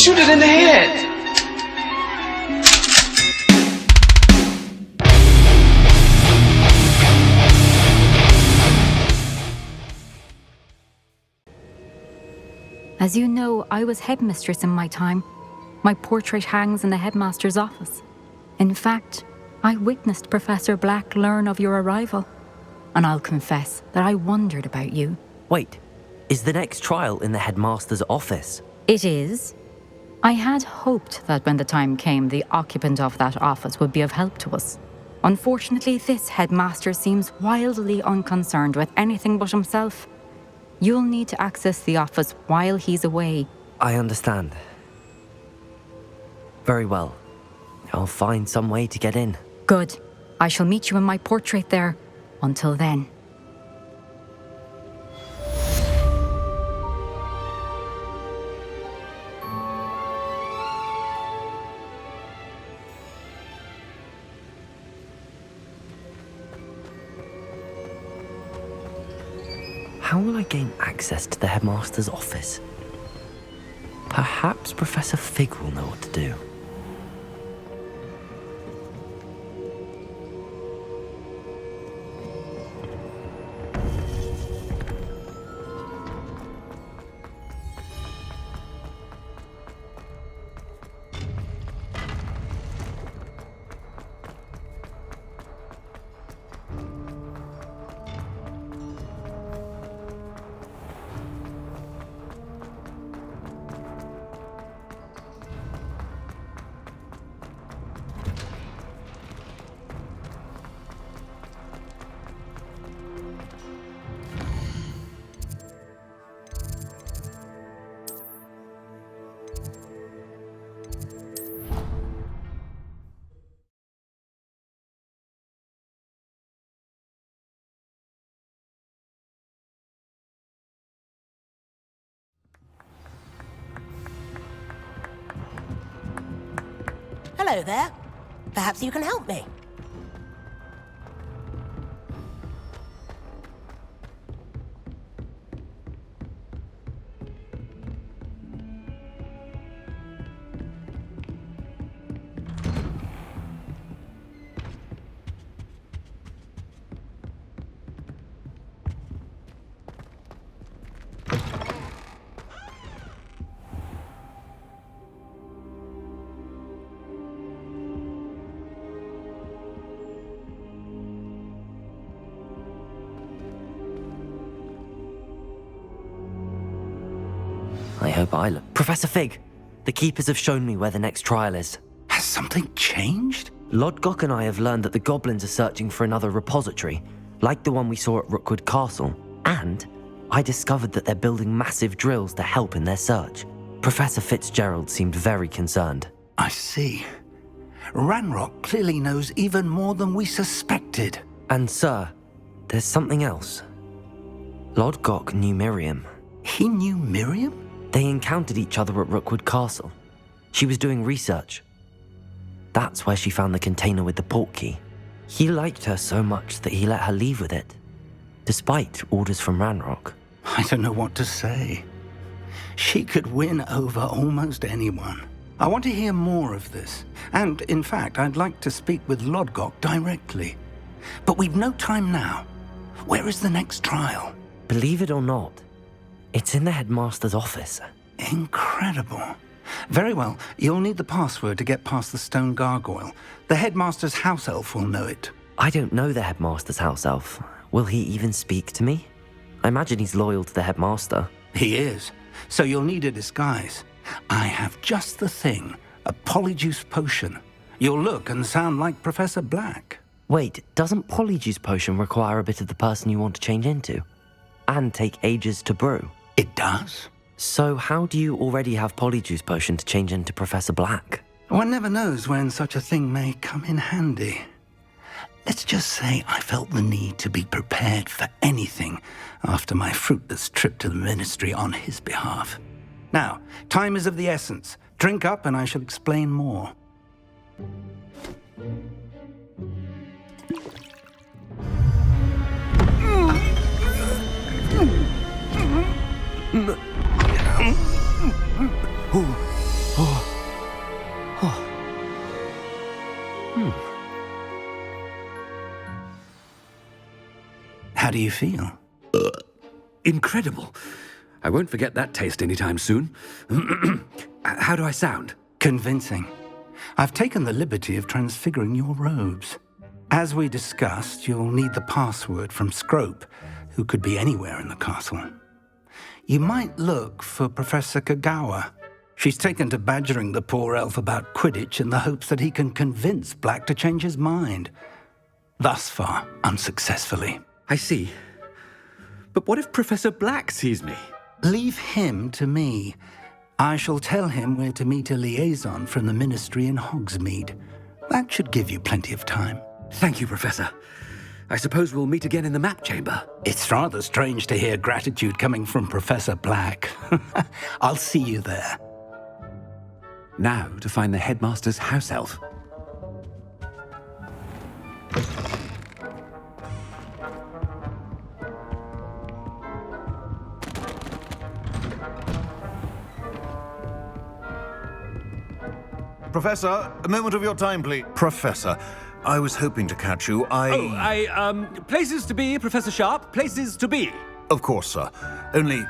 Shoot it in the head! As you know, I was headmistress in my time. My portrait hangs in the headmaster's office. In fact, I witnessed Professor Black learn of your arrival. And I'll confess that I wondered about you. Wait, is the next trial in the headmaster's office? It is. I had hoped that when the time came, the occupant of that office would be of help to us. Unfortunately, this headmaster seems wildly unconcerned with anything but himself. You'll need to access the office while he's away. I understand. Very well. I'll find some way to get in. Good. I shall meet you in my portrait there. Until then. How will I gain access to the headmaster's office? Perhaps Professor Fig will know what to do. Hello there. Perhaps you can help me. I hope I look. Professor Fig, the Keepers have shown me where the next trial is. Has something changed? Lodgok and I have learned that the goblins are searching for another repository, like the one we saw at Rookwood Castle. And I discovered that they're building massive drills to help in their search. Professor Fitzgerald seemed very concerned. I see. Ranrock clearly knows even more than we suspected. And sir, there's something else. Lodgok knew Miriam. He knew Miriam? They encountered each other at Rookwood Castle. She was doing research. That's where she found the container with the portkey. He liked her so much that he let her leave with it, despite orders from Ranrock. I don't know what to say. She could win over almost anyone. I want to hear more of this. And, in fact, I'd like to speak with Lodgok directly. But we've no time now. Where is the next trial? Believe it or not, it's in the headmaster's office. Incredible. Very well, you'll need the password to get past the stone gargoyle. The headmaster's house elf will know it. I don't know the headmaster's house elf. Will he even speak to me? I imagine he's loyal to the headmaster. He is. So you'll need a disguise. I have just the thing. A polyjuice potion. You'll look and sound like Professor Black. Wait, doesn't Polyjuice Potion require a bit of the person you want to change into? And take ages to brew? It does. So how do you already have Polyjuice Potion to change into Professor Black? One never knows when such a thing may come in handy. Let's just say I felt the need to be prepared for anything after my fruitless trip to the ministry on his behalf. Now, time is of the essence. Drink up and I shall explain more. How do you feel? Incredible. I won't forget that taste anytime soon. How do I sound? Convincing. I've taken the liberty of transfiguring your robes. As we discussed, you'll need the password from Scrope, who could be anywhere in the castle. You might look for Professor Kagawa. She's taken to badgering the poor elf about Quidditch in the hopes that he can convince Black to change his mind. Thus far, unsuccessfully. I see. But what if Professor Black sees me? Leave him to me. I shall tell him where to meet a liaison from the Ministry in Hogsmeade. That should give you plenty of time. Thank you, Professor. I suppose we'll meet again in the map chamber. It's rather strange to hear gratitude coming from Professor Black. I'll see you there. Now to find the headmaster's house elf. Professor, a moment of your time, please. Professor, I was hoping to catch you. Places to be, Professor Sharp. Places to be. Of course, sir. Only,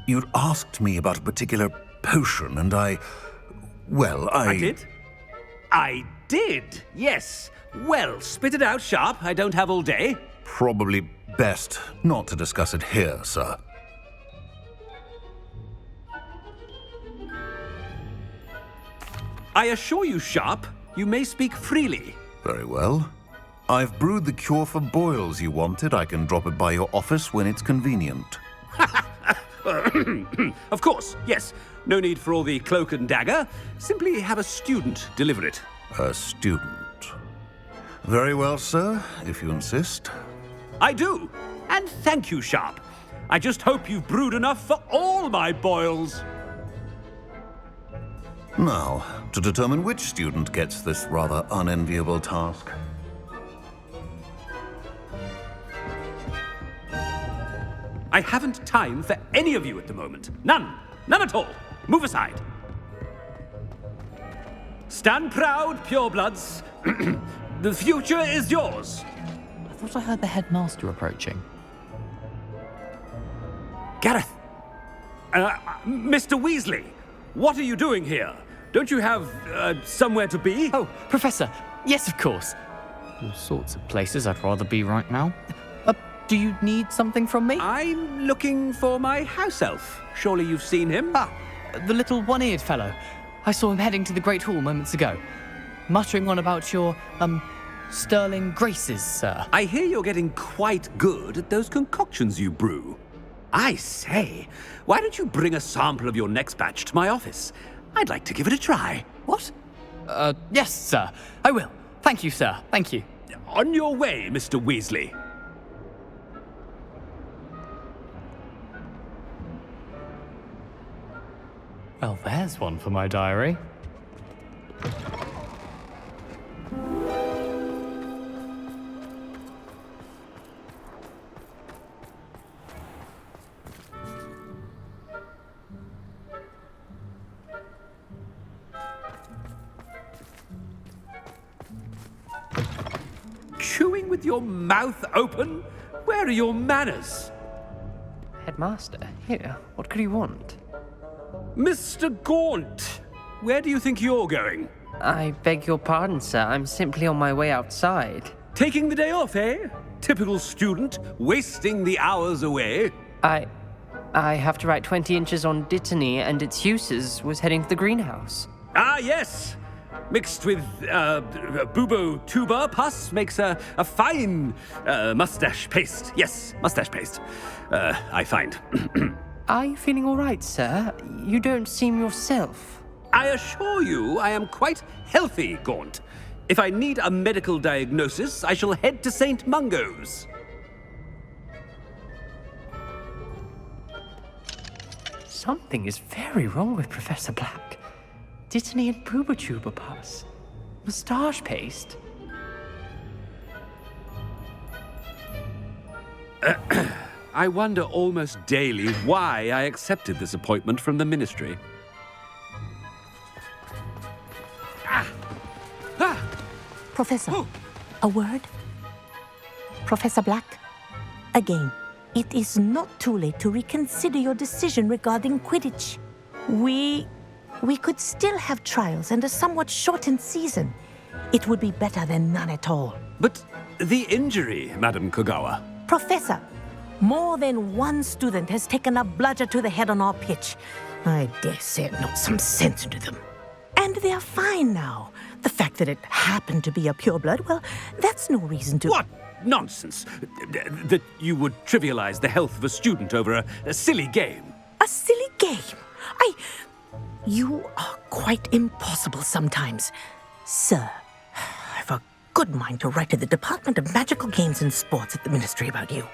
you'd asked me about a particular potion, and I did? I did, yes. Well, spit it out, Sharp. I don't have all day. Probably best not to discuss it here, sir. I assure you, Sharp, you may speak freely. Very well. I've brewed the cure for boils you wanted. I can drop it by your office when it's convenient. Of course, yes. No need for all the cloak and dagger. Simply have a student deliver it. A student. Very well, sir, if you insist. I do. And thank you, Sharp. I just hope you've brewed enough for all my boils. Now, to determine which student gets this rather unenviable task. I haven't time for any of you at the moment. None. None at all. Move aside. Stand proud, purebloods. The future is yours. I thought I heard the headmaster approaching. Gareth. Mr. Weasley, what are you doing here? Don't you have, somewhere to be? Oh, Professor. Yes, of course. All sorts of places I'd rather be right now. Do you need something from me? I'm looking for my house elf. Surely you've seen him? Ah, the little one-eared fellow. I saw him heading to the Great Hall moments ago, muttering on about your, sterling graces, sir. I hear you're getting quite good at those concoctions you brew. I say, why don't you bring a sample of your next batch to my office? I'd like to give it a try. What? Yes, sir. I will. Thank you, sir. Thank you. On your way, Mr. Weasley. Well, there's one for my diary. Chewing with your mouth open? Where are your manners? Headmaster, here, what could you want? Mr. Gaunt, where do you think you're going? I beg your pardon, sir. I'm simply on my way outside. Taking the day off, eh? Typical student, wasting the hours away. I have to write 20 inches on Dittany and its uses. Was heading to the greenhouse. Ah, yes. Mixed with bubo tuber pus makes a fine mustache paste. Yes, mustache paste. I find. Are you feeling all right, sir? You don't seem yourself. I assure you I am quite healthy, Gaunt. If I need a medical diagnosis, I shall head to St. Mungo's. Something is very wrong with Professor Black. Dittany and Boobertuber pus. Moustache paste. I wonder almost daily why I accepted this appointment from the Ministry. Professor, a word? Professor Black, again, it is not too late to reconsider your decision regarding Quidditch. We could still have trials and a somewhat shortened season. It would be better than none at all. But the injury, Madam Kogawa. Professor, more than one student has taken a bludger to the head on our pitch. I dare say it knocked some sense into them. And they're fine now. The fact that it happened to be a pureblood, well, that's no reason to... What nonsense! That you would trivialize the health of a student over a silly game. A silly game? You are quite impossible sometimes. Sir, I've a good mind to write to the Department of Magical Games and Sports at the Ministry about you.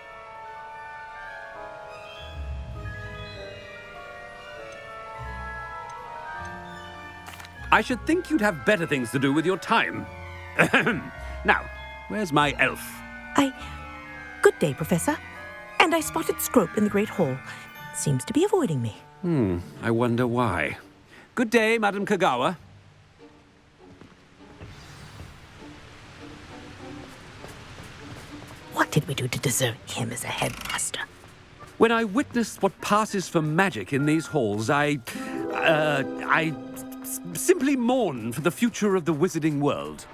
I should think you'd have better things to do with your time. Now, where's my elf? Good day, Professor. And I spotted Scrope in the Great Hall. Seems to be avoiding me. I wonder why. Good day, Madam Kogawa. What did we do to deserve him as a headmaster? When I witness what passes for magic in these halls, I simply mourn for the future of the wizarding world.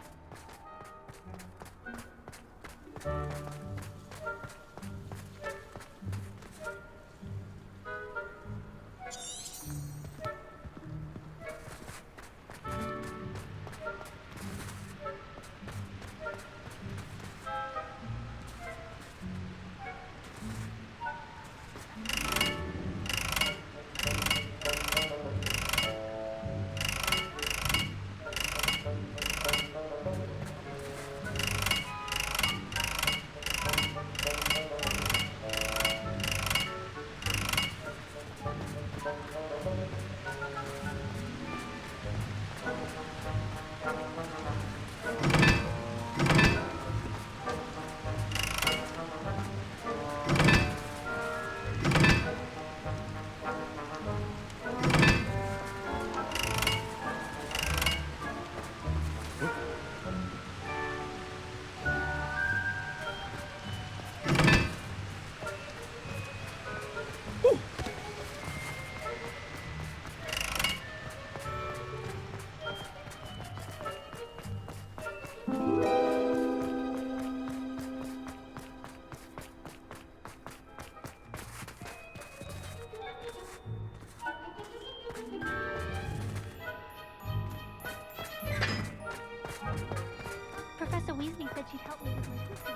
Professor Weasley said she'd help me with my sister.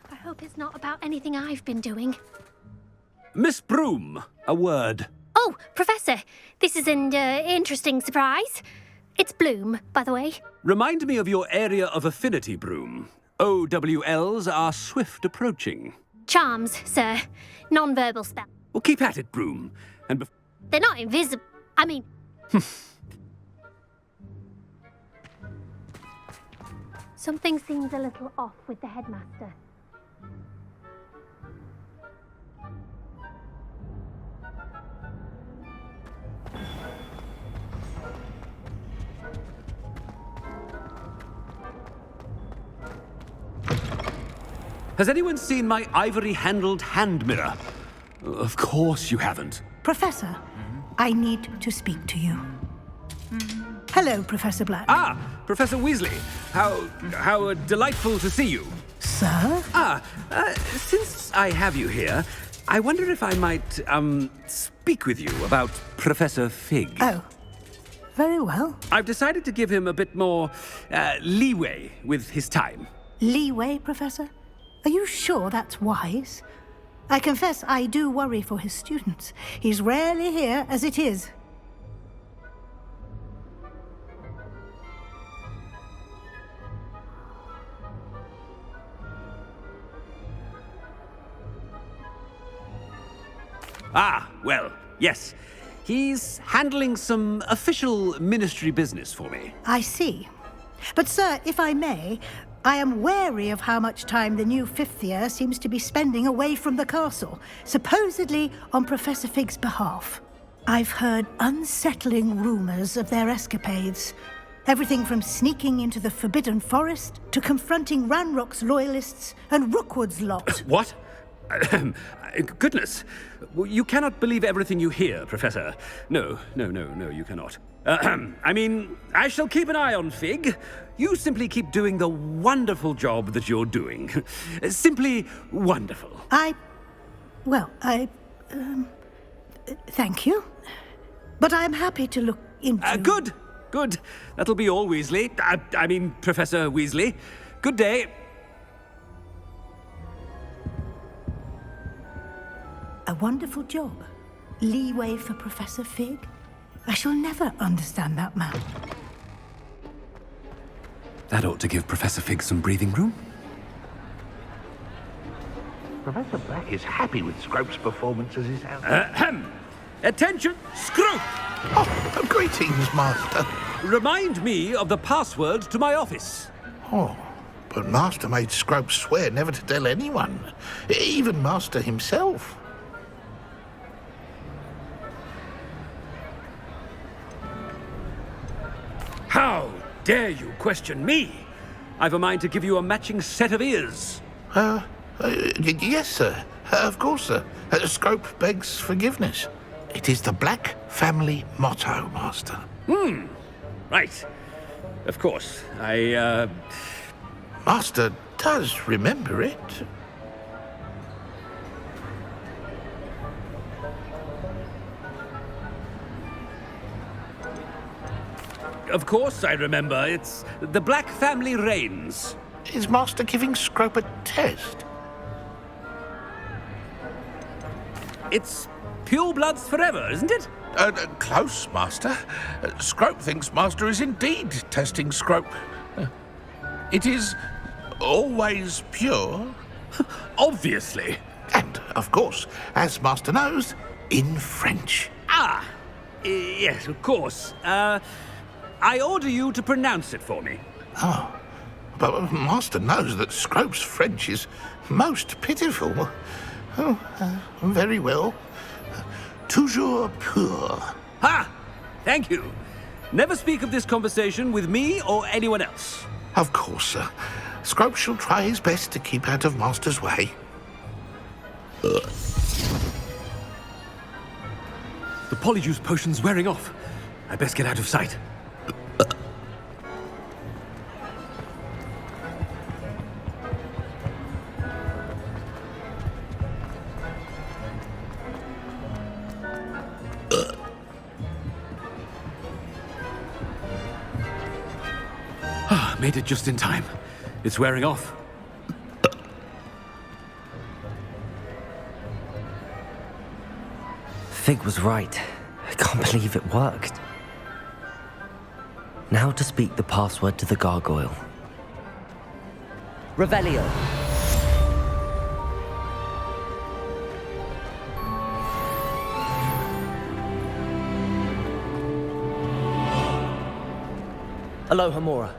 I hope it's not about anything I've been doing. Miss Broom, a word. Oh, Professor, this is an interesting surprise. It's Bloom, by the way. Remind me of your area of affinity, Broom. OWLs are swift approaching. Charms, sir. Non-verbal spell. Well, keep at it, Broom. And They're not invisible. I mean... Something seems a little off with the headmaster. Has anyone seen my ivory-handled hand mirror? Of course you haven't. Professor, I need to speak to you. Hello, Professor Black. Ah, Professor Weasley. How delightful to see you. Sir? Since I have you here, I wonder if I might, speak with you about Professor Fig. Oh, very well. I've decided to give him a bit more, leeway with his time. Leeway, Professor? Are you sure that's wise? I confess I do worry for his students. He's rarely here as it is. Ah, well, yes. He's handling some official ministry business for me. I see. But, sir, if I may, I am wary of how much time the new fifth year seems to be spending away from the castle, supposedly on Professor Fig's behalf. I've heard unsettling rumors of their escapades. Everything from sneaking into the Forbidden Forest to confronting Ranrock's loyalists and Rookwood's lot. What? Goodness. You cannot believe everything you hear, Professor. No, you cannot. I mean, I shall keep an eye on Fig. You simply keep doing the wonderful job that you're doing. Simply wonderful. Thank you. But I'm happy to look into... Good. That'll be all, Weasley. I mean, Professor Weasley. Good day. A wonderful job. Leeway for Professor Fig. I shall never understand that man. That ought to give Professor Fig some breathing room. Professor Black is happy with Scrope's performance as his house. Attention, Scrope! Oh, greetings, Master. Remind me of the password to my office. Oh, but Master made Scrope swear never to tell anyone, even Master himself. How dare you question me? I've a mind to give you a matching set of ears. Yes, sir. Of course, sir. Scrope begs forgiveness. It is the Black family motto, Master. Right. Of course. Master does remember it. Of course I remember. It's the Black family reigns. Is Master giving Scrope a test? It's purebloods forever, isn't it? Close, Master. Scrope thinks Master is indeed testing Scrope. It is always pure. Obviously. And, of course, as Master knows, in French. Yes, of course. I order you to pronounce it for me. Oh, but Master knows that Scrope's French is most pitiful. Very well. Toujours pur. Thank you. Never speak of this conversation with me or anyone else. Of course, sir. Scrope shall try his best to keep out of Master's way. The polyjuice potion's wearing off. I best get out of sight. Made it just in time. It's wearing off. Fig was right. I can't believe it worked. Now to speak the password to the gargoyle. Revelio. Alohomora.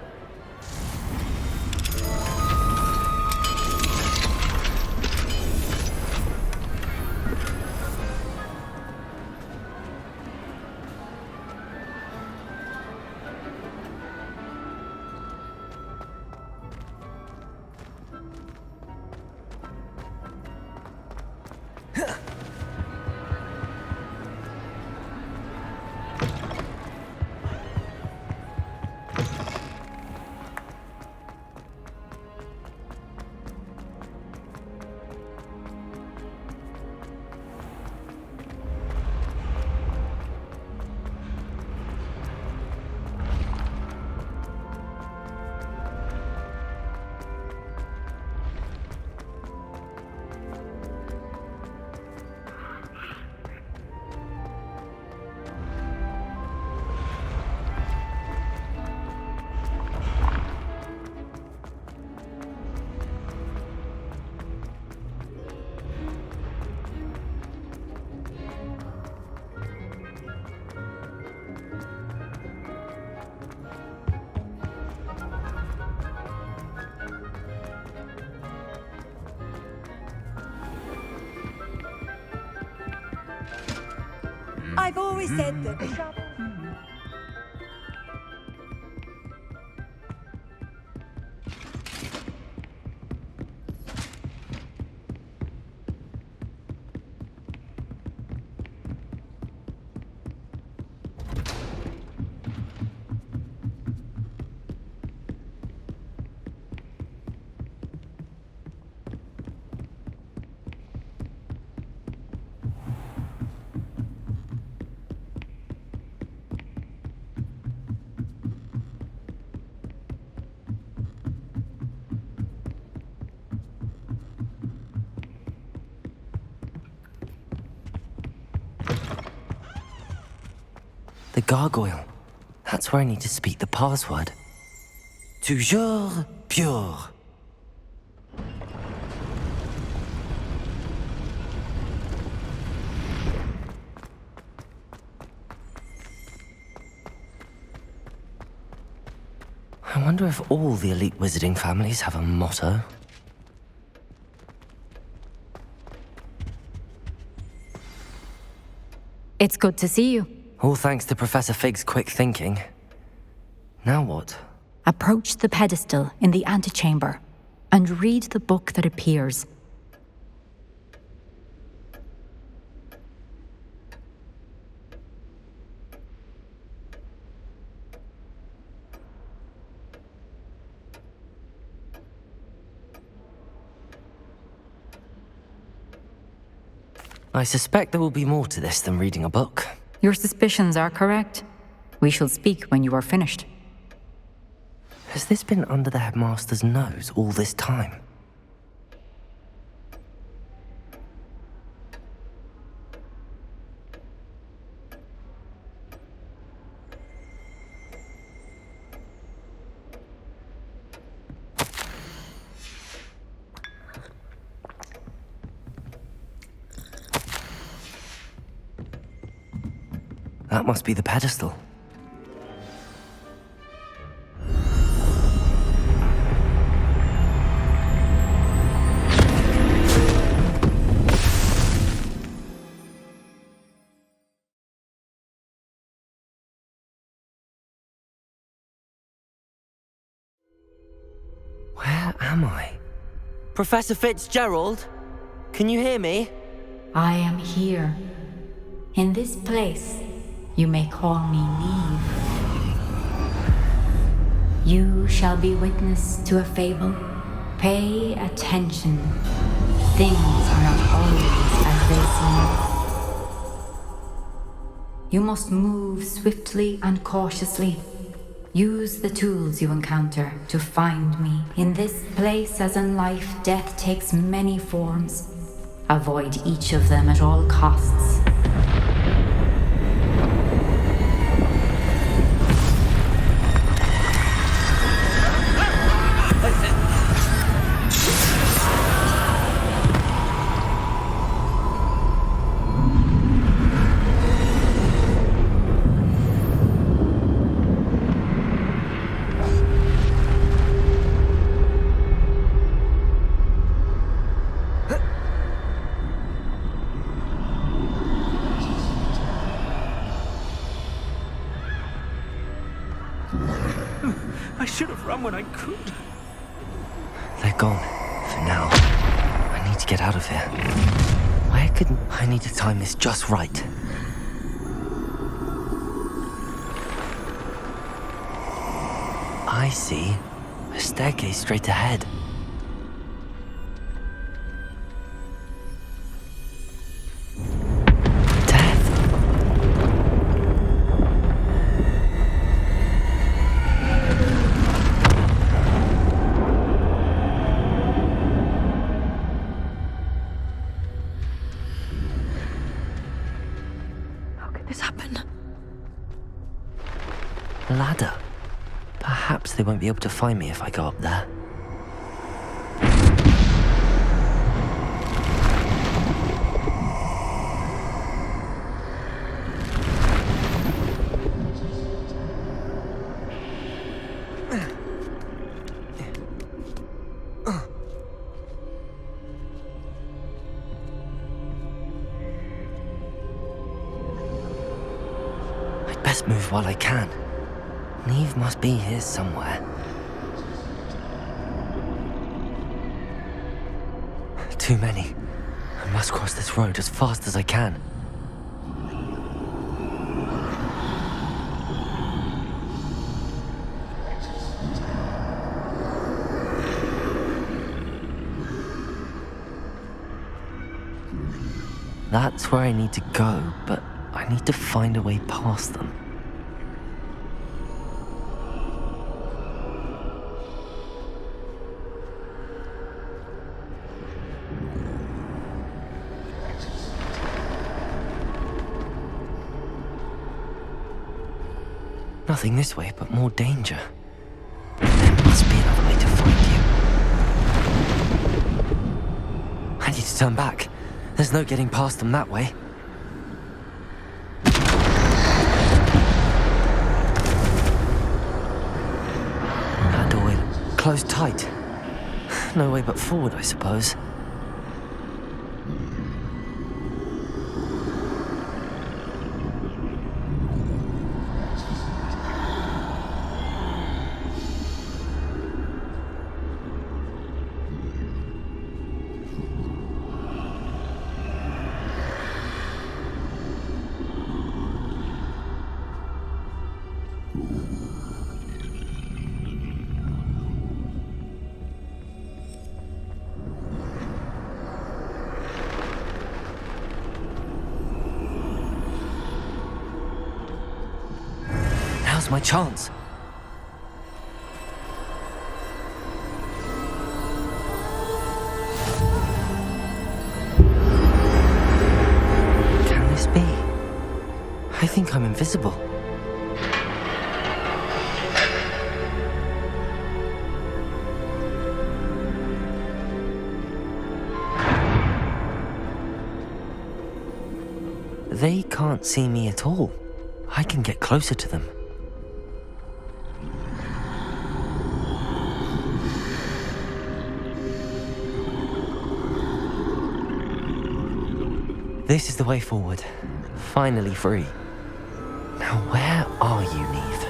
I've always said that the shop... The gargoyle. That's where I need to speak the password. Toujours pure. I wonder if all the elite wizarding families have a motto. It's good to see you. All thanks to Professor Fig's quick thinking. Now what? Approach the pedestal in the antechamber and read the book that appears. I suspect there will be more to this than reading a book. Your suspicions are correct. We shall speak when you are finished. Has this been under the headmaster's nose all this time? That must be the pedestal. Where am I? Professor Fitzgerald? Can you hear me? I am here. In this place, you may call me Neve. You shall be witness to a fable. Pay attention. Things are not always as they seem. You must move swiftly and cautiously. Use the tools you encounter to find me. In this place, as in life, death takes many forms. Avoid each of them at all costs. I should have run when I could. They're gone. For now. I need to get out of here. Where could... I need to time this just right. I see. A staircase straight ahead. Ladder. Perhaps they won't be able to find me if I go up there. I'd best move while I can. Neve must be here somewhere. Too many. I must cross this road as fast as I can. That's where I need to go, but I need to find a way past them. Nothing this way, but more danger. There must be another way to find you. I need to turn back. There's no getting past them that way. That doorway closed tight. No way but forward, I suppose. Now's my chance. Can this be? I think I'm invisible. They can't see me at all. I can get closer to them. This is the way forward. Finally free. Now where are you, Neve?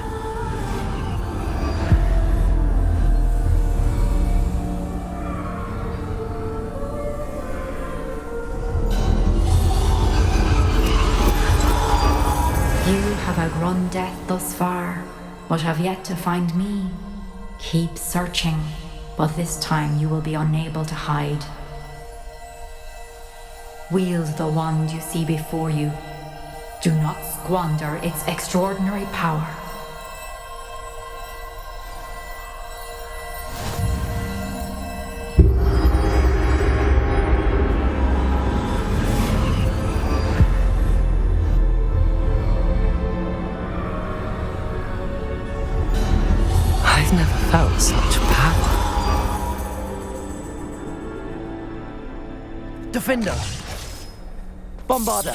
You have outrun death thus far, but have yet to find me. Keep searching, but this time you will be unable to hide. Wield the wand you see before you. Do not squander its extraordinary power. I've never felt such power. Defender! Bombarder!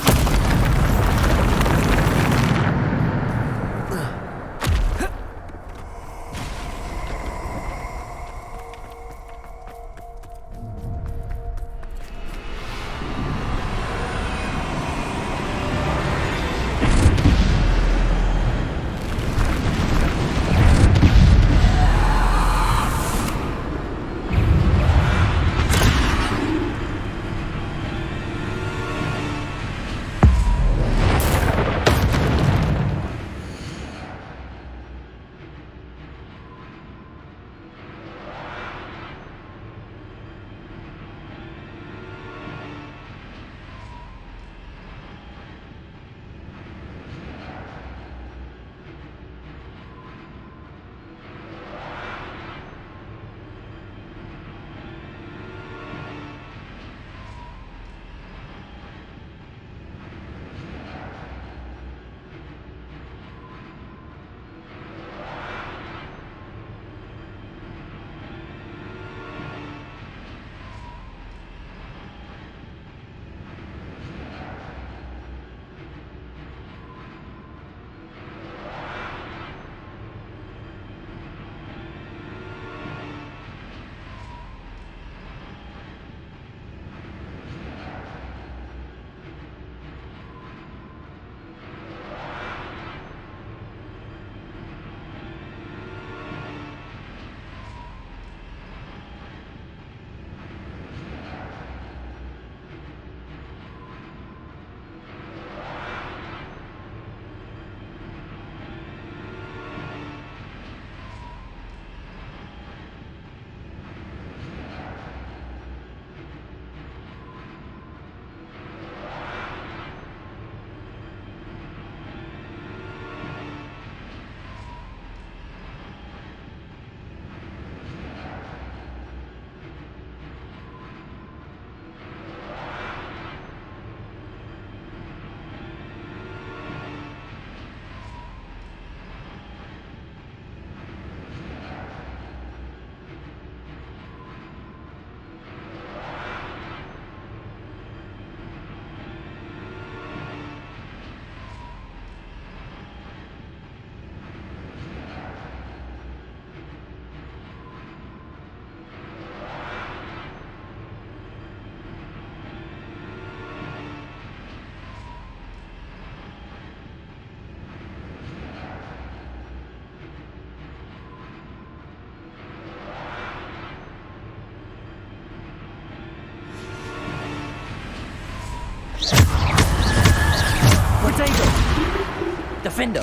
Defender!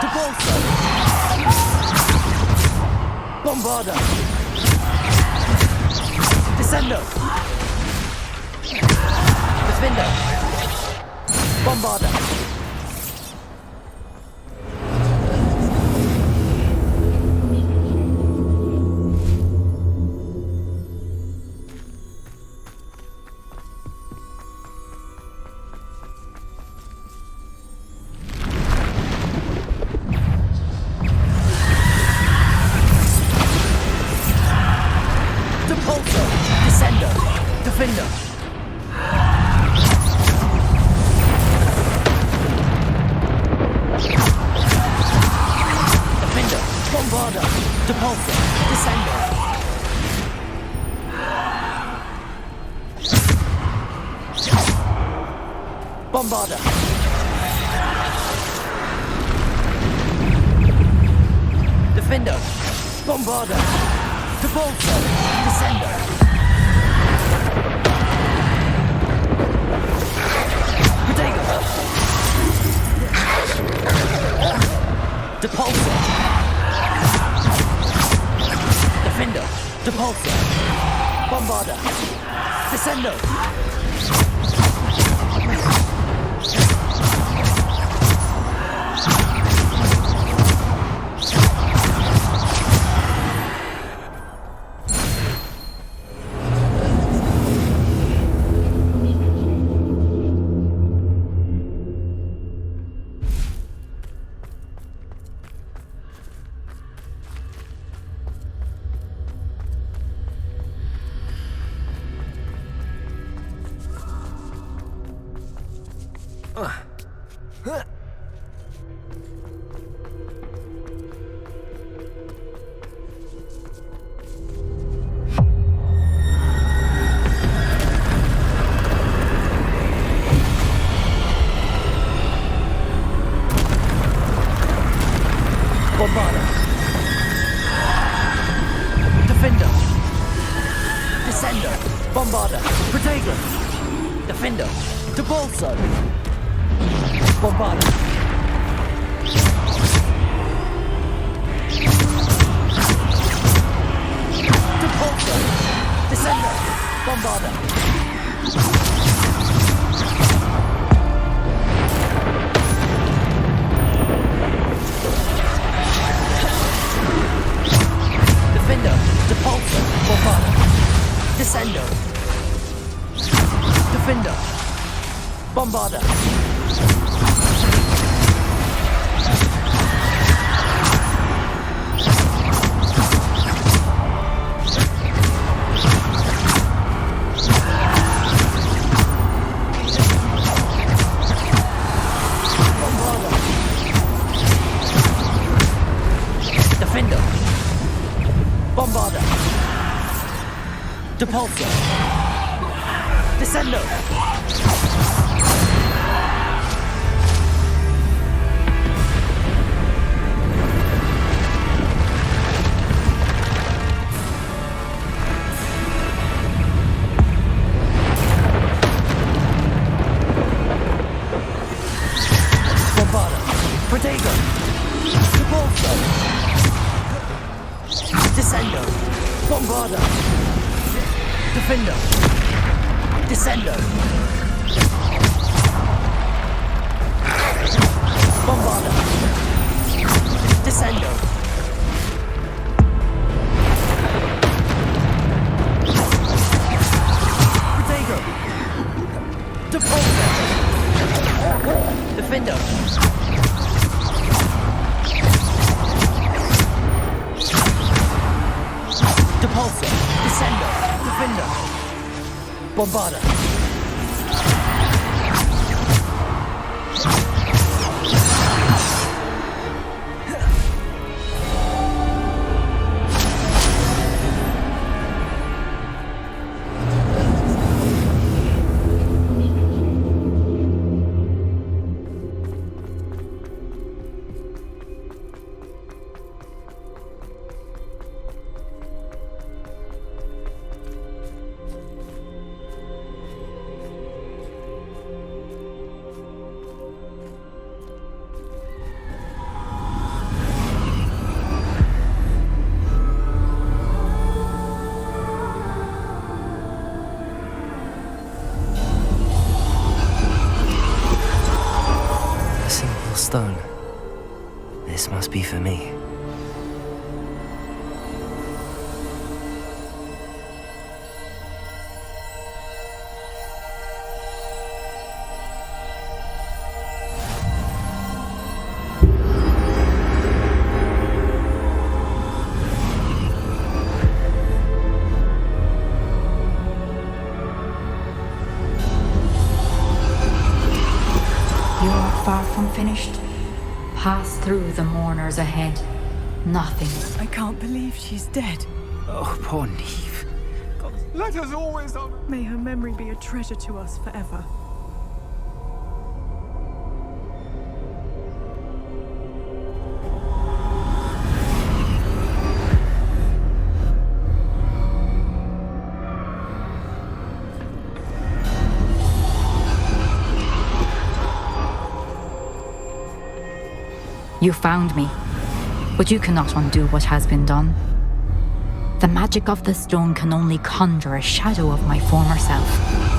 Depulso! Bombarda! Descendo! Defender! Bombarda! Depulso! Descendo! Defender! Defender! Bombarda! Depulso! Descendo! Bombarda! Defender! Bombarda! Depulso! Descendo! Protego! Depulso! Defender! Depulso! Bombarda! Descendo! Bombarda! Defender! Descendo! Bombarda! Protego! Defender! Depulso! Bombarda! Depulso! Descendo! Bombarda! Defender! Depulso! Bombarda! Descendo! Defender! Bombarda! Defender! Bombarda! Depulso! Descendo! Bombarda! Protego! Depulso! Descendo! Bombarda! Defender! Descendo! Bombarda! Descendo! Protego! Depulso! Defender! Depulso! Descendo! Defender! Bombarda! This must be for me. Far from finished. Pass through the mourners ahead. Nothing. I can't believe she's dead. Oh, poor Neve. God, let us always honor. May her memory be a treasure to us forever. You found me, but you cannot undo what has been done. The magic of the stone can only conjure a shadow of my former self.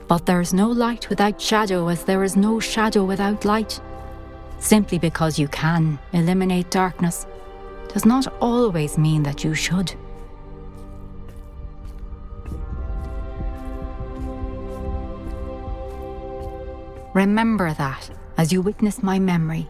But there is no light without shadow, as there is no shadow without light. Simply because you can eliminate darkness does not always mean that you should. Remember that as you witness my memory.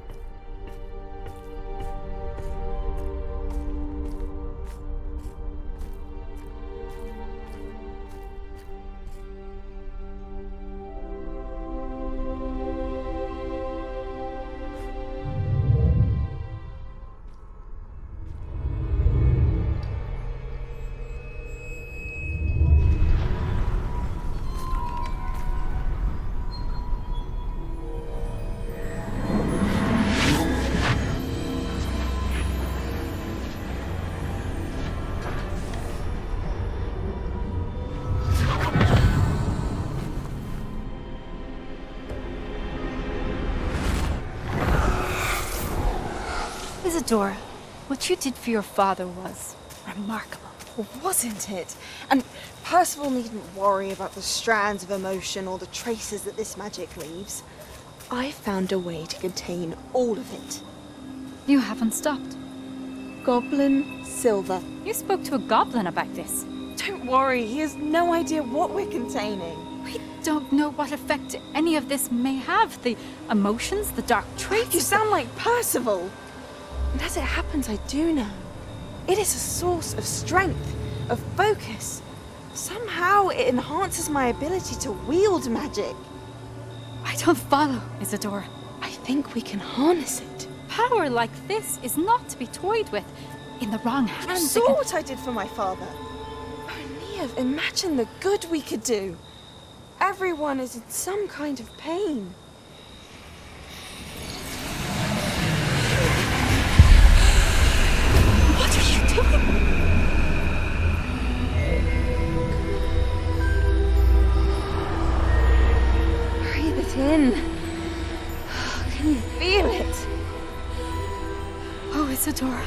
Isadora, what you did for your father was remarkable. Wasn't it? And Percival needn't worry about the strands of emotion or the traces that this magic leaves. I found a way to contain all of it. You haven't stopped. Goblin Silver. You spoke to a goblin about this. Don't worry, he has no idea what we're containing. We don't know what effect any of this may have. The emotions, the dark traits. You sound like Percival. And as it happens, I do know. It is a source of strength, of focus. Somehow it enhances my ability to wield magic. I don't follow, Isadora. I think we can harness it. Power like this is not to be toyed with. In the wrong hands. You saw what I did for my father. Neve, imagine the good we could do. Everyone is in some kind of pain. Can you feel it? Oh, Isadora.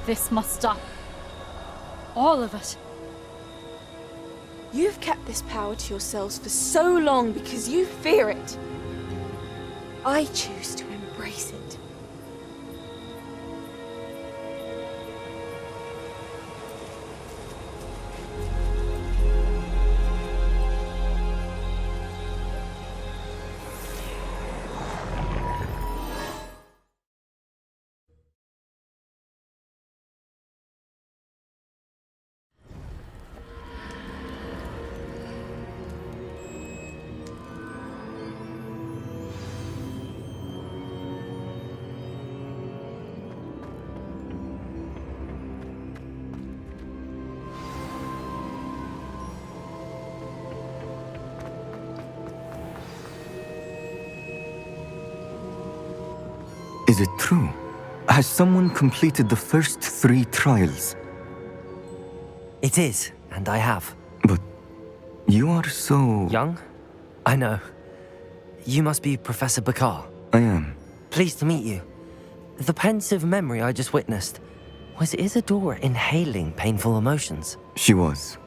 This must stop. All of it. You've kept this power to yourselves for so long because you fear it. I choose to embrace it. Is it true? Has someone completed the first 3 trials? It is, and I have. But you are so... Young? I know. You must be Professor Bakar. I am. Pleased to meet you. The pensive memory I just witnessed, was Isadora inhaling painful emotions? She was.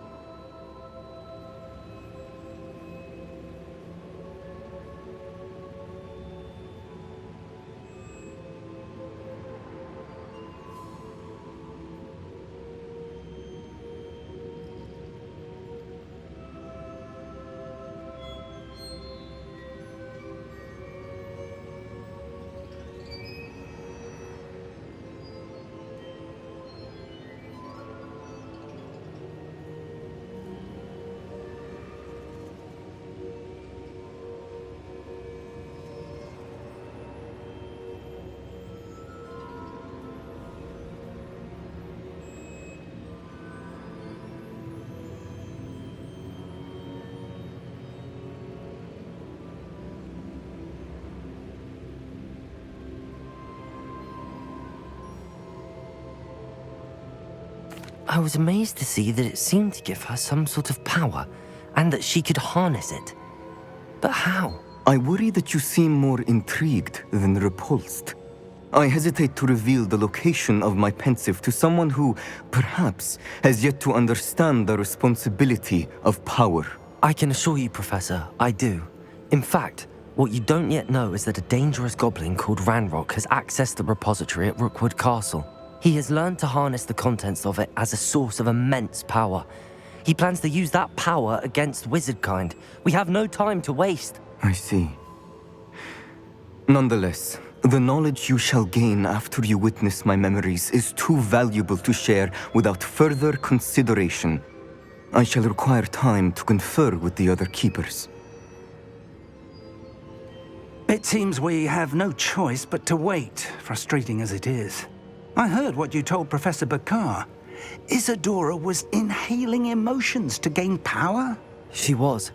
I was amazed to see that it seemed to give her some sort of power, and that she could harness it. But how? I worry that you seem more intrigued than repulsed. I hesitate to reveal the location of my pensive to someone who, perhaps, has yet to understand the responsibility of power. I can assure you, Professor, I do. In fact, what you don't yet know is that a dangerous goblin called Ranrock has accessed the repository at Rookwood Castle. He has learned to harness the contents of it as a source of immense power. He plans to use that power against wizardkind. We have no time to waste. I see. Nonetheless, the knowledge you shall gain after you witness my memories is too valuable to share without further consideration. I shall require time to confer with the other keepers. It seems we have no choice but to wait, frustrating as it is. I heard what you told Professor Bakar. Isadora was inhaling emotions to gain power? She was.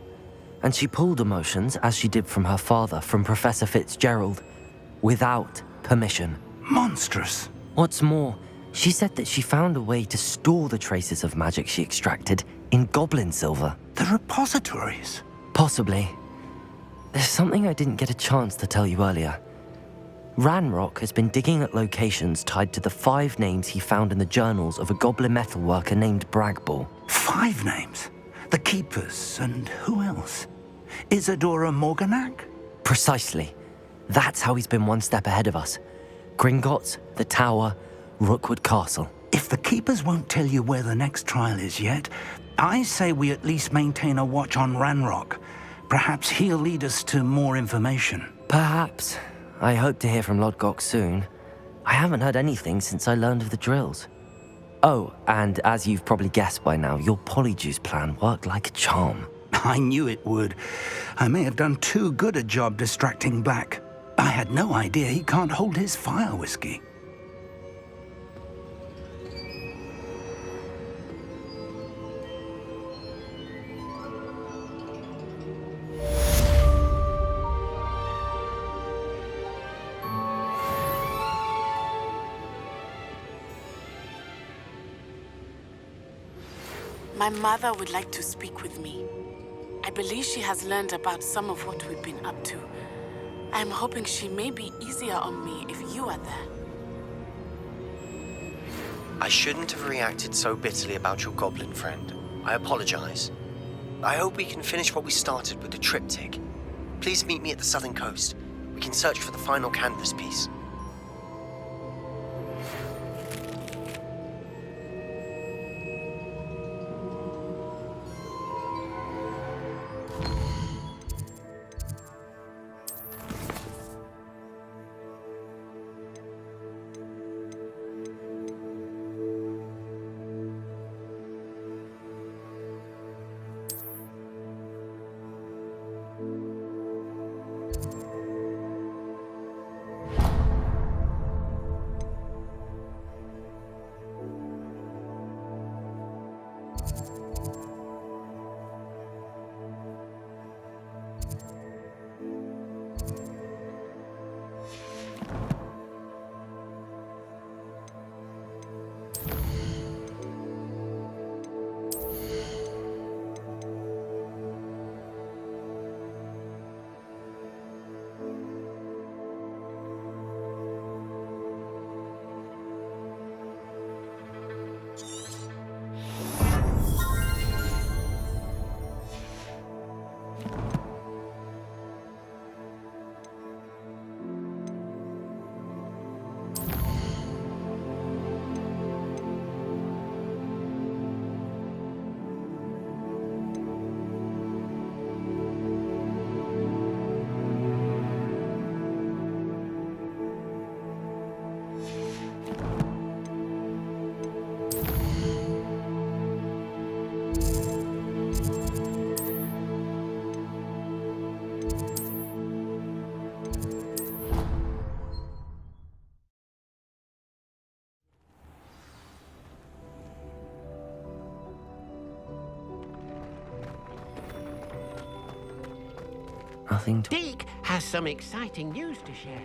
And she pulled emotions, as she did from her father, from Professor Fitzgerald, without permission. Monstrous. What's more, she said that she found a way to store the traces of magic she extracted in goblin silver. The repositories? Possibly. There's something I didn't get a chance to tell you earlier. Ranrock has been digging at locations tied to the 5 names he found in the journals of a goblin metalworker named Bragball. 5 names? The Keepers, and who else? Isadora Morganac? Precisely. That's how he's been one step ahead of us. Gringotts, the Tower, Rookwood Castle. If the Keepers won't tell you where the next trial is yet, I say we at least maintain a watch on Ranrock. Perhaps he'll lead us to more information. Perhaps. I hope to hear from Lodgok soon. I haven't heard anything since I learned of the drills. Oh, and as you've probably guessed by now, your polyjuice plan worked like a charm. I knew it would. I may have done too good a job distracting Black. I had no idea he can't hold his fire whiskey. My mother would like to speak with me. I believe she has learned about some of what we've been up to. I am hoping she may be easier on me if you are there. I shouldn't have reacted so bitterly about your goblin friend. I apologize. I hope we can finish what we started with the triptych. Please meet me at the southern coast. We can search for the final canvas piece. Nothing to... Deek has some exciting news to share.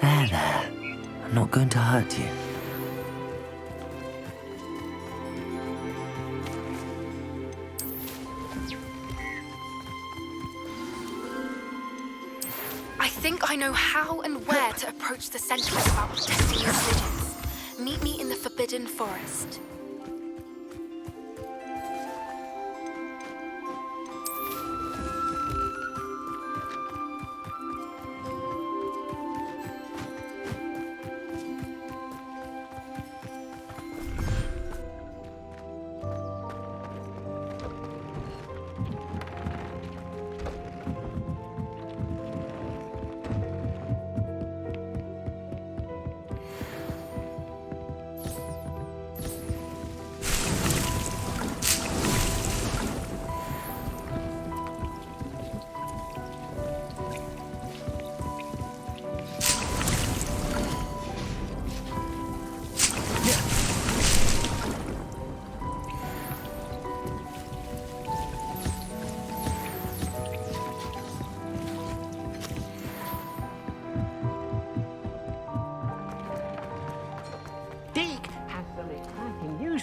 There. I'm not going to hurt you. I think I know how and where to approach the sentries about protecting your citizens. Meet me in the Forbidden Forest.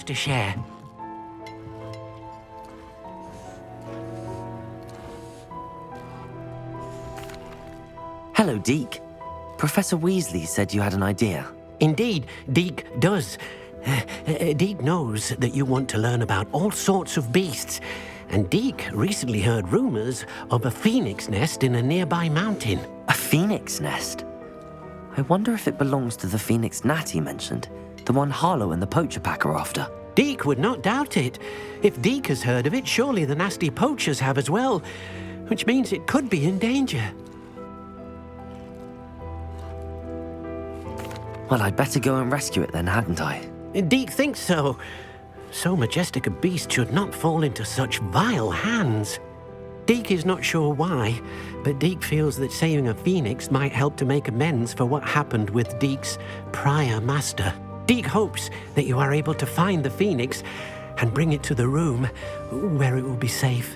To share. Hello, Deke. Professor Weasley said you had an idea. Indeed, Deke does. Deke knows that you want to learn about all sorts of beasts, and Deke recently heard rumors of a phoenix nest in a nearby mountain. A phoenix nest? I wonder if it belongs to the phoenix gnat he mentioned. The one Harlow and the poacher pack are after. Deke would not doubt it. If Deke has heard of it, surely the nasty poachers have as well, which means it could be in danger. Well, I'd better go and rescue it then, hadn't I? Deke thinks so. So majestic a beast should not fall into such vile hands. Deke is not sure why, but Deke feels that saving a phoenix might help to make amends for what happened with Deke's prior master. Deke hopes that you are able to find the phoenix and bring it to the room where it will be safe.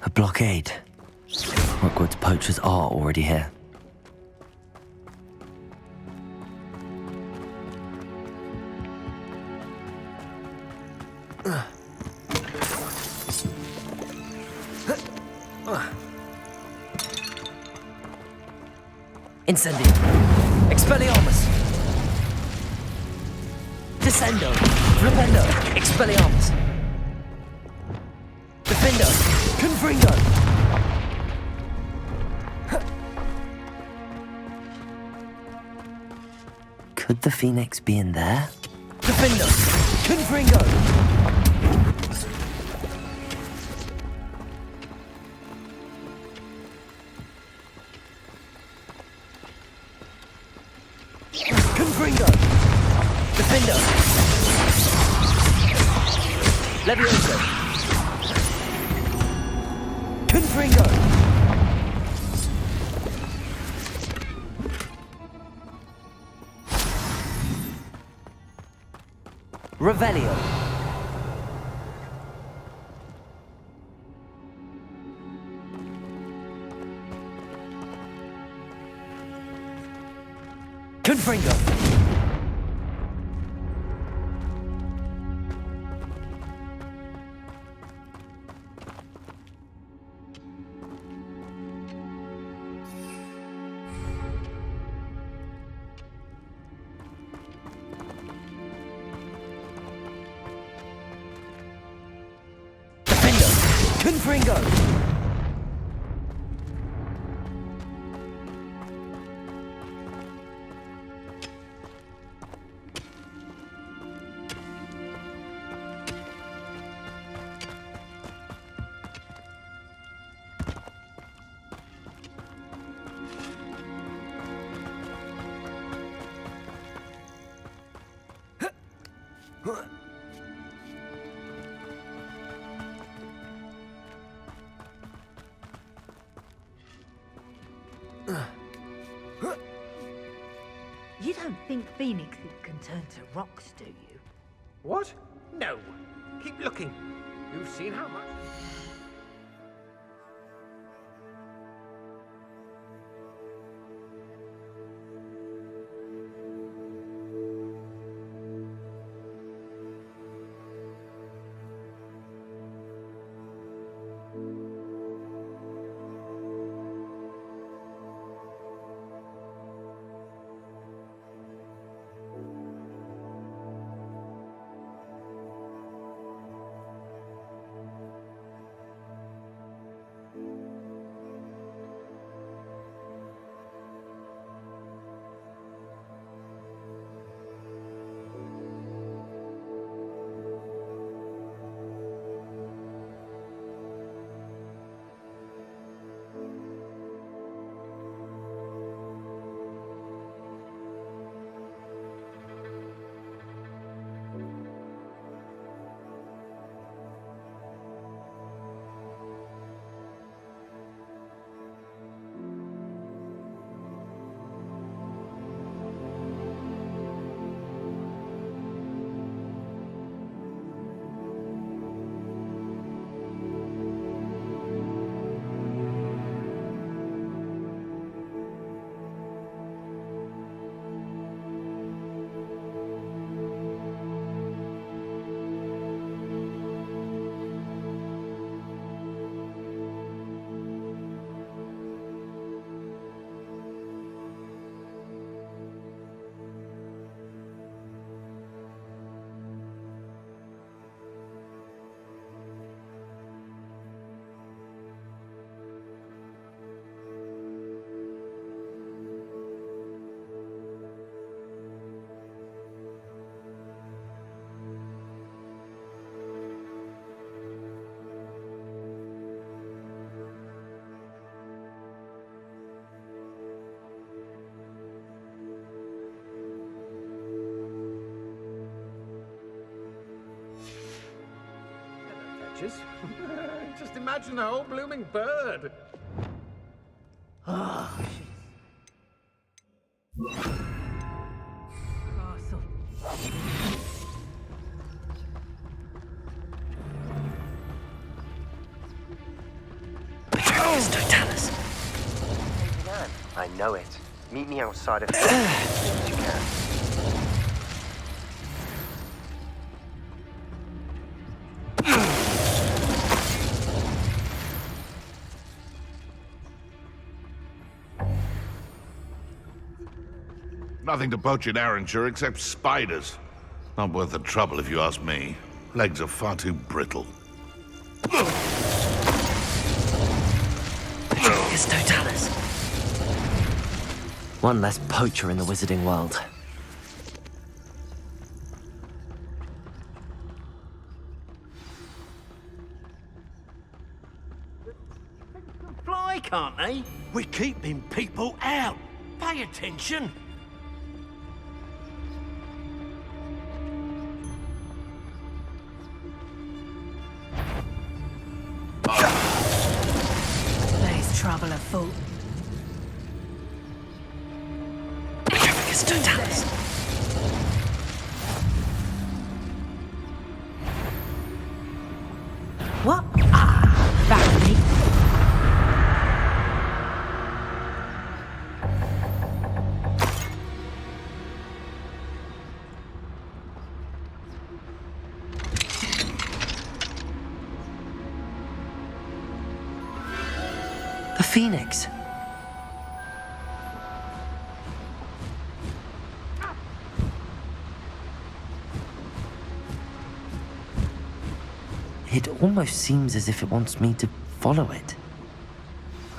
A blockade. Rookwood's poachers are already here. Incendio. Expelliarmus. Descendo. Flipendo. Expelliarmus. Defendo. Confringo. Could the Phoenix be in there? Defendo. Confringo. Confringo. Defendo. Levioso. Confringo. Revelio. Confringo. Confringo. You don't think phoenixes can turn to rocks, do you? What? No. Keep looking. You've seen how much... creatures. Just imagine the whole blooming bird. Oh, Castle. Petrificus totalis. I know it. Meet me outside of as soon as you can. Nothing to poach in Arranshire except spiders. Not worth the trouble if you ask me. Legs are far too brittle. Petrificus totalis. One less poacher in the wizarding world. Fly, can't they? We're keeping people out. Pay attention. There's trouble afoot. Petrificus totalis. What? Ah, that me. The Phoenix. It almost seems as if it wants me to follow it.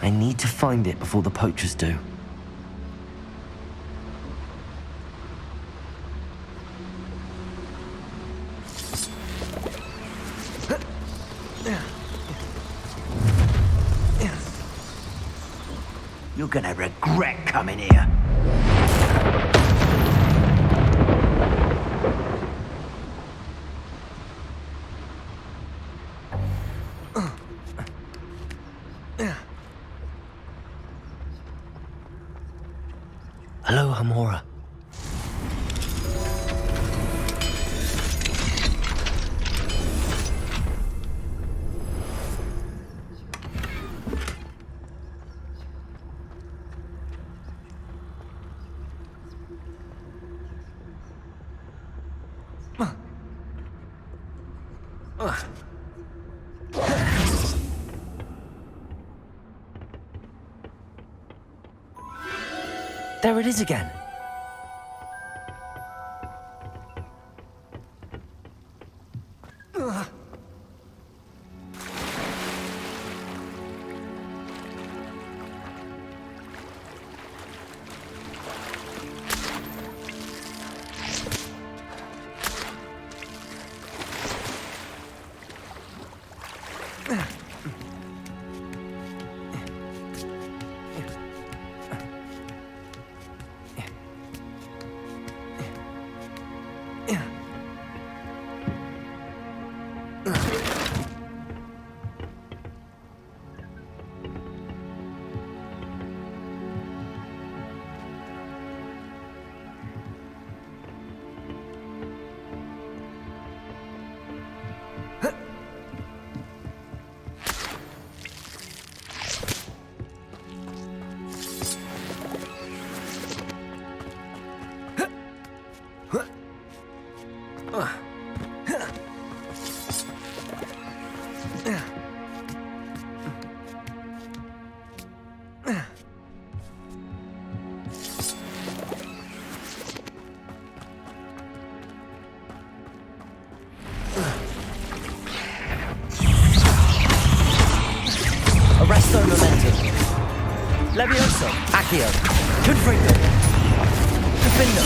I need to find it before the poachers do. You're gonna regret coming here. Hello, Hamora. There it is again. Arresto momentum. Levioso. Accio. Confringo. Defendo.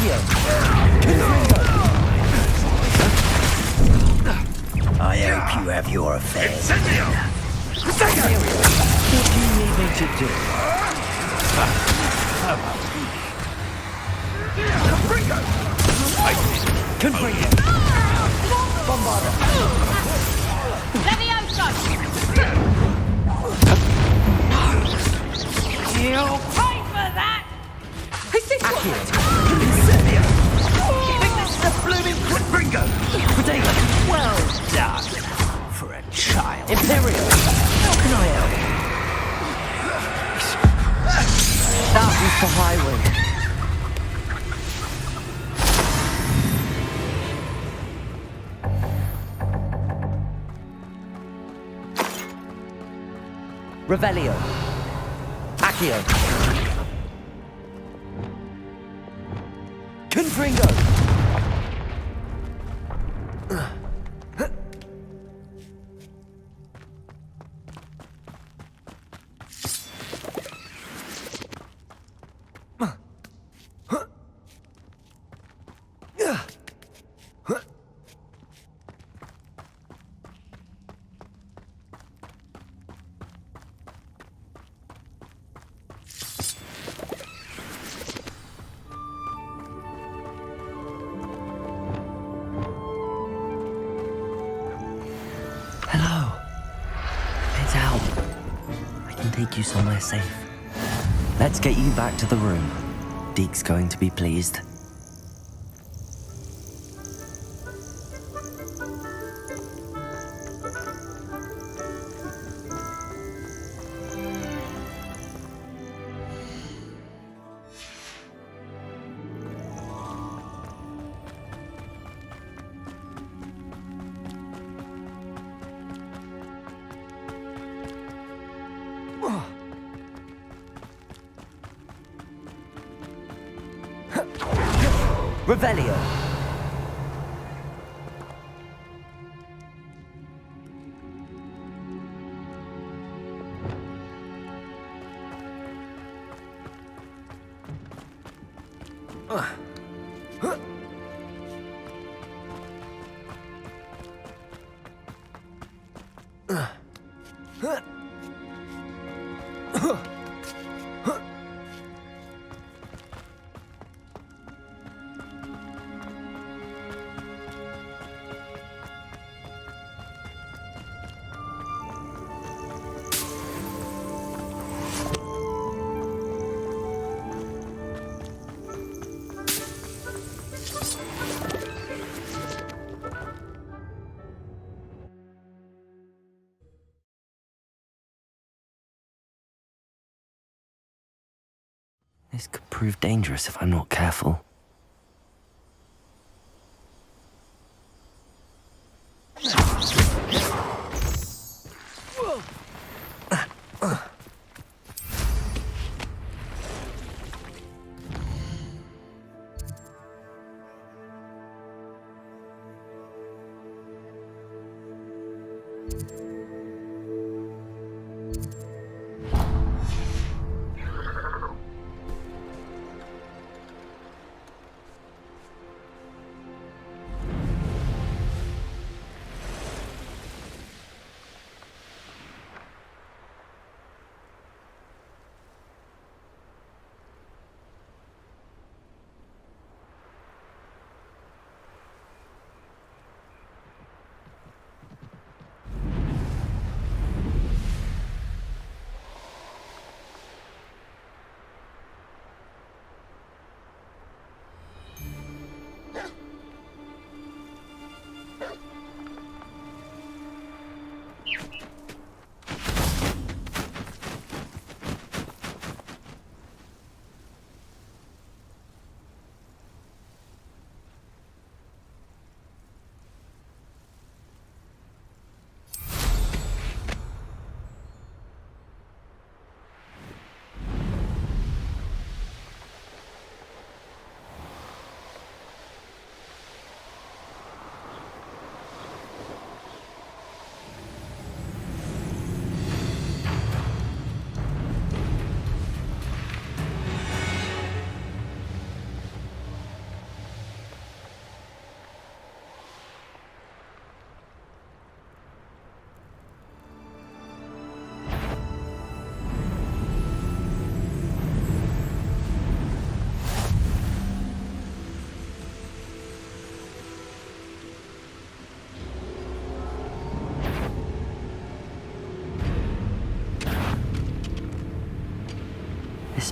Accio! Confringo! I hope you have your affairs. What do you need me to do? Confringo! Bombarda! You'll pay for that! Is this Incendio! This is a blooming Confringo! Potato! Well done! For a child. Imperial! How can I help? That was the highway. Revelio. Accio. Confringo. Hello. It's Al. I can take you somewhere safe. Let's get you back to the room. Deke's going to be pleased. Revelio. This could prove dangerous if I'm not careful.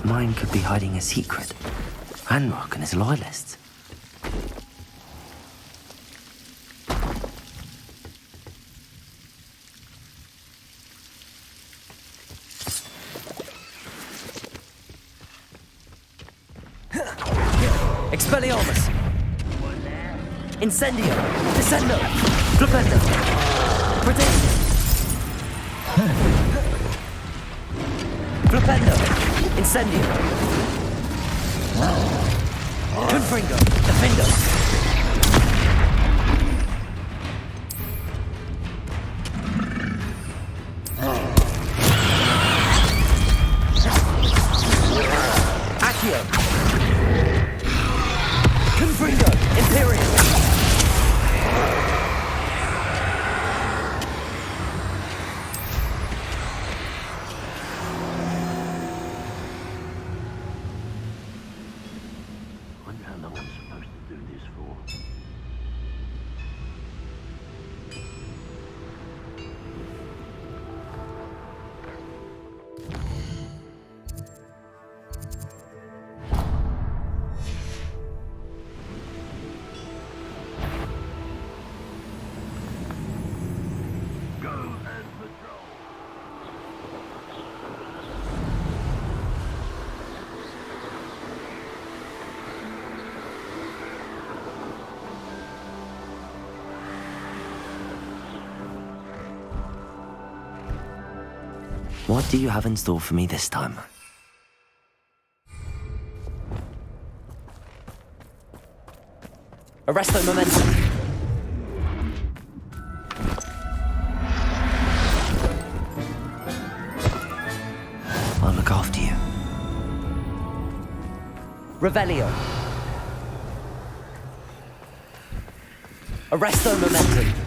This mine could be hiding a secret. And Rock and his loyalists. Expelliarmus! Incendio! Descendo! Flipendo! Protego! Flipendo! Incendio! Confringo! Defendo! Accio! Confringo! Imperium! Wonder how long I'm supposed to do this for. What do you have in store for me this time? Arresto momentum! I'll look after you. Revelio! Arresto momentum!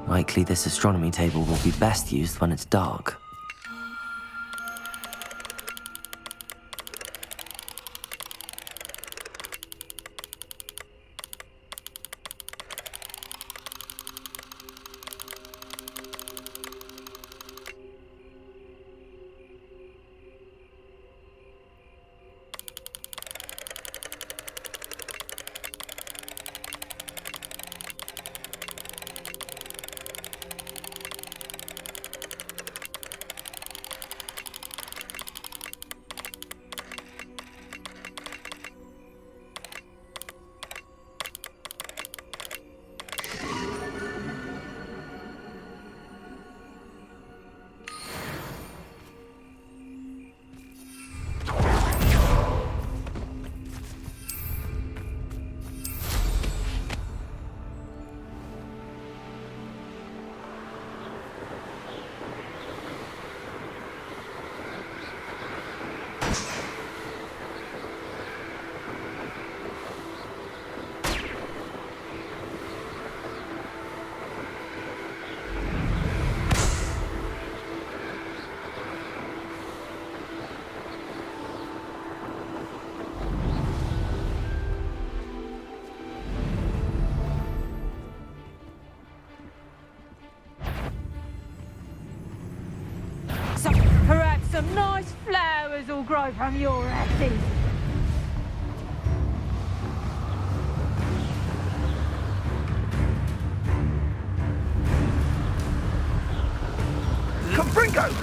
Likely this astronomy table will be best used when it's dark. So perhaps some nice flowers will grow from your ashes. Confringo!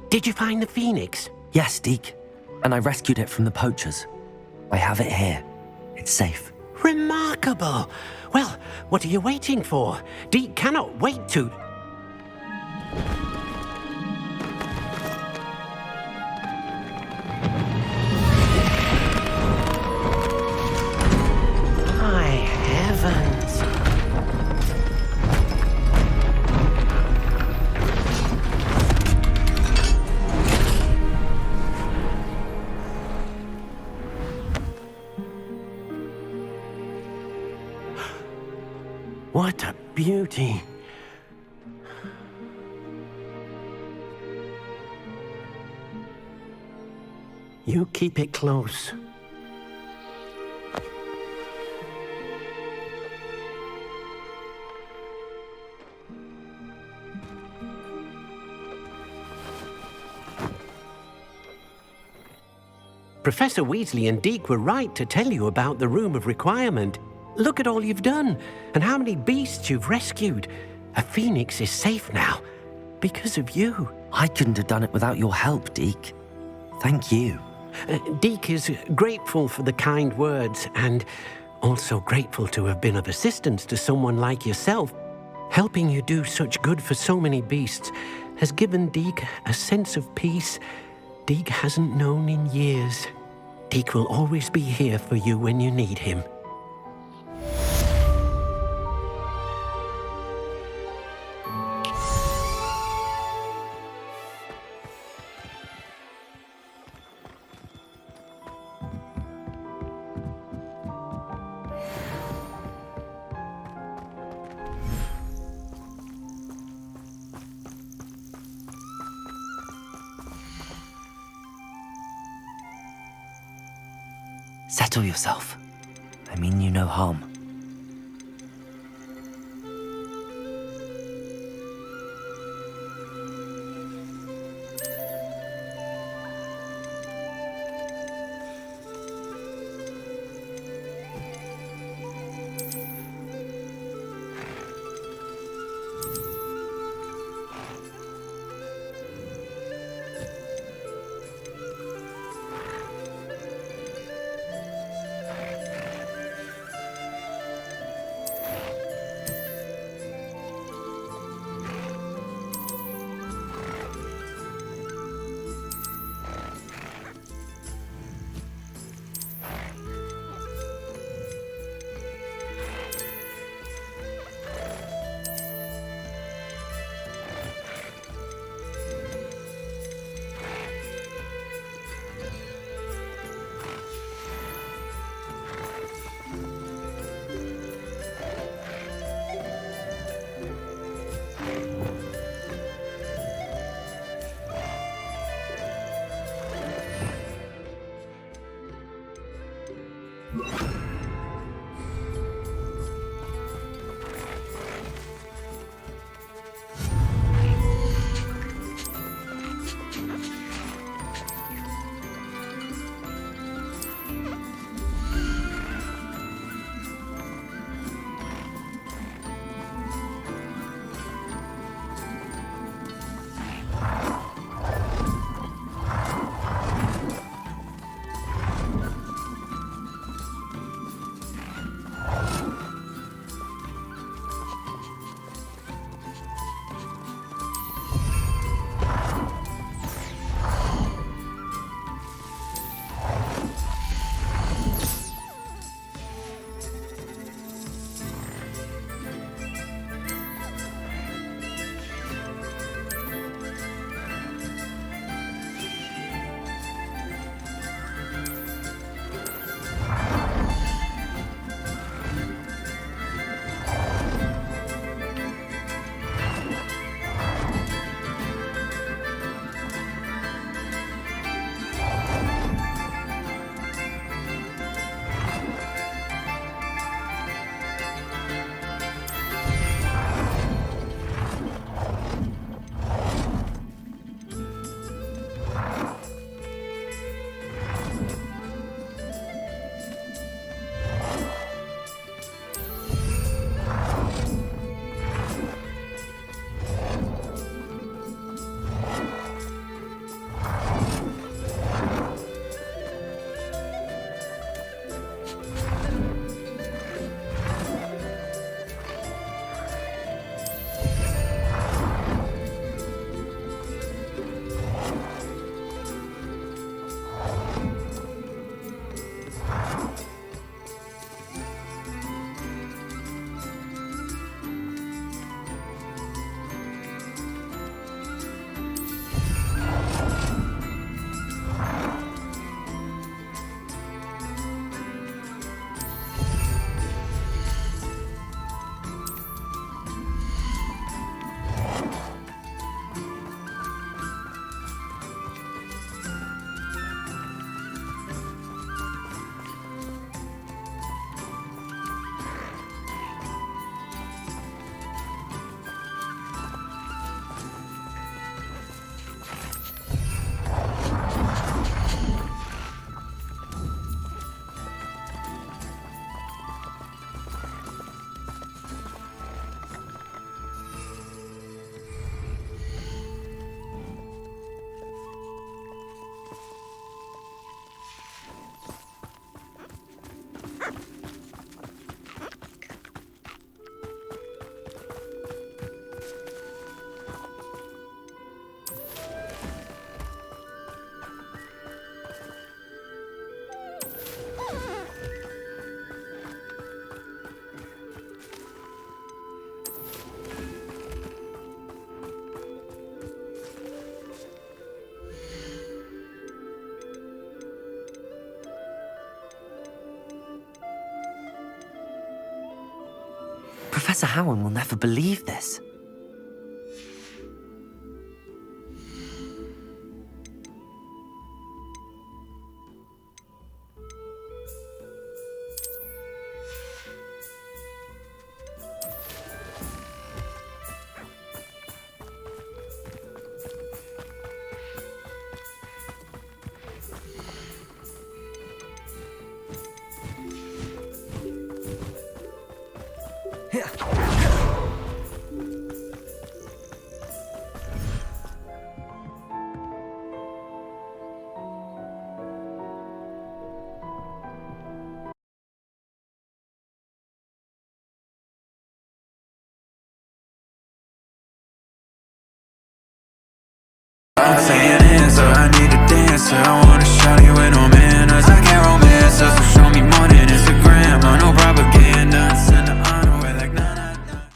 Did you find the phoenix? Yes, Deke. And I rescued it from the poachers. I have it here. It's safe. Remarkable! Well, what are you waiting for? Deke cannot wait to... My heavens. What a beauty. You keep it close. Professor Weasley and Deke were right to tell you about the Room of Requirement. Look at all you've done, and how many beasts you've rescued. A phoenix is safe now, because of you. I couldn't have done it without your help, Deke. Thank you. Deke is grateful for the kind words, and also grateful to have been of assistance to someone like yourself. Helping you do such good for so many beasts has given Deke a sense of peace Deke hasn't known in years. Deke will always be here for you when you need him. Settle yourself. I mean you no harm. Professor Howard will never believe this. I'm saying answer, I need a dancer.